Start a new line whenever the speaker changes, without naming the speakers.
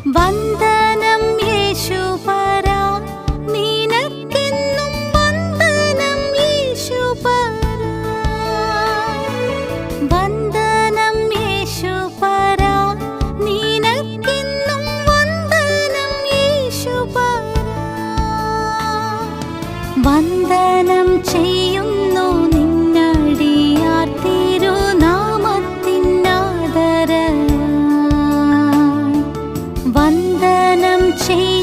വന്ദനം യേശുപരാ, നിനക്കെന്നും വന്ദനം യേശുപരാ. വന്ദനം യേശുപരാ, നിനക്കെന്നും വന്ദനം യേശുപരാ. വന്ദനം ചെയ്യുന്നു നിന്നടിയാർ തിരുനാമത്തിനാദരവായി. വന്ദനം ചെയ്യും